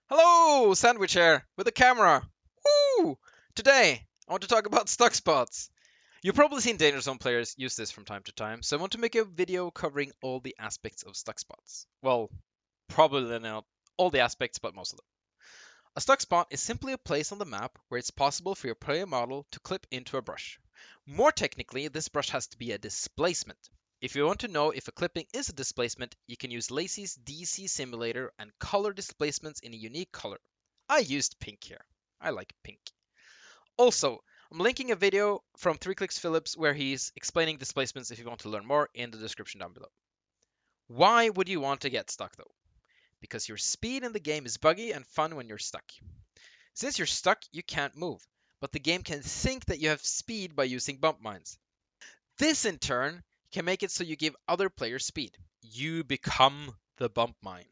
Hello, Sandwich here with a camera. Woo! Today, I want to talk about stuck spots. You've probably seen Danger Zone players use this from time to time, so I want to make a video covering all the aspects of stuck spots. Well, probably not all the aspects, but most of them. A stuck spot is simply a place on the map where it's possible for your player model to clip into a brush. More technically, this brush has to be a displacement. If you want to know if a clipping is a displacement, you can use Lacy's DC Simulator and color displacements in a unique color. I used pink here. I like pink. Also, I'm linking a video from 3Clicks Phillips where he's explaining displacements if you want to learn more in the description down below. Why would you want to get stuck though? Because your speed in the game is buggy and fun when you're stuck. Since you're stuck, you can't move, but the game can think that you have speed by using bump mines. This in turn can make it so you give other players speed. You become the bump mine.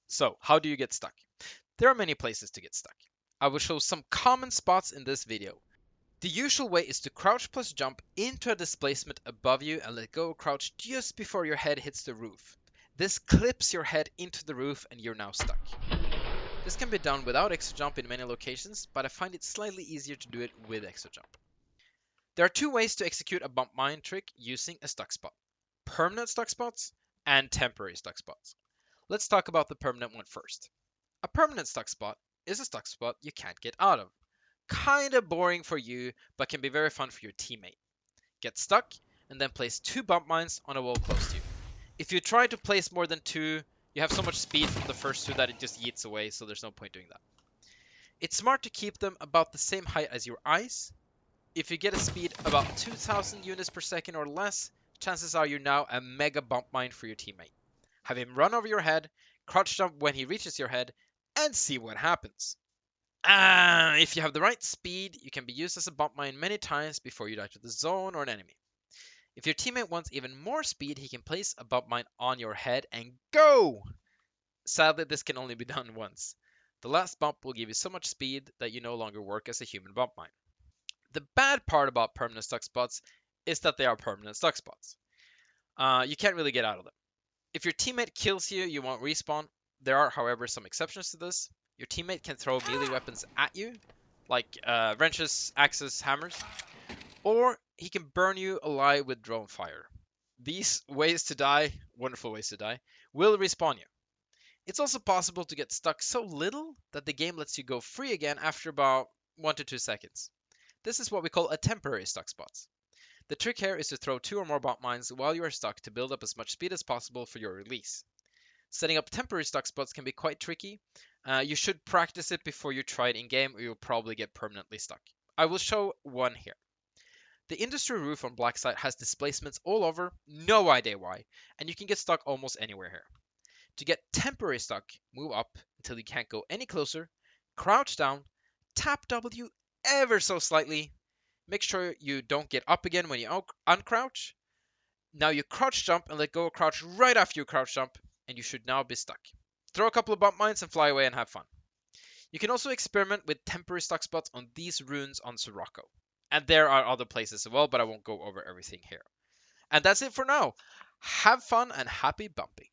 So, how do you get stuck? There are many places to get stuck. I will show some common spots in this video. The usual way is to crouch plus jump into a displacement above you and let go of crouch just before your head hits the roof. This clips your head into the roof and you're now stuck. This can be done without extra jump in many locations, but I find it slightly easier to do it with extra jump. There are two ways to execute a bump mine trick using a stuck spot: permanent stuck spots and temporary stuck spots. Let's talk about the permanent one first. A permanent stuck spot is a stuck spot you can't get out of. Kinda boring for you, but can be very fun for your teammate. Get stuck, and then place two bump mines on a wall close to you. If you try to place more than two, you have so much speed from the first two that it just yeets away, so there's no point doing that. It's smart to keep them about the same height as your eyes. If you get a speed about 2000 units per second or less, chances are you're now a mega bump mine for your teammate. Have him run over your head, crouch jump when he reaches your head, and see what happens. If you have the right speed, you can be used as a bump mine many times before you die to the zone or an enemy. If your teammate wants even more speed, he can place a bump mine on your head and go! Sadly, this can only be done once. The last bump will give you so much speed that you no longer work as a human bump mine. The bad part about permanent stuck spots is that they are permanent stuck spots. You can't really get out of them. If your teammate kills you, you won't respawn. There are, however, some exceptions to this. Your teammate can throw melee weapons at you, like wrenches, axes, hammers, or he can burn you alive with drone fire. These ways to die, wonderful ways to die, will respawn you. It's also possible to get stuck so little that the game lets you go free again after about 1 to 2 seconds. This is what we call a temporary stuck spots. The trick here is to throw 2 or more bump mines while you are stuck to build up as much speed as possible for your release. Setting up temporary stuck spots can be quite tricky. You should practice it before you try it in game or you'll probably get permanently stuck. I will show one here. The industry roof on Black Site has displacements all over, no idea why, and you can get stuck almost anywhere here. To get temporary stuck, move up until you can't go any closer, crouch down, tap W ever so slightly, make sure you don't get up again when you uncrouch. Now you crouch jump and let go of crouch right after you crouch jump, and you should now be stuck. Throw a couple of bump mines and fly away and have fun. You can also experiment with temporary stuck spots on these runes on Sirocco. And there are other places as well, but I won't go over everything here. And that's it for now. Have fun and happy bumping.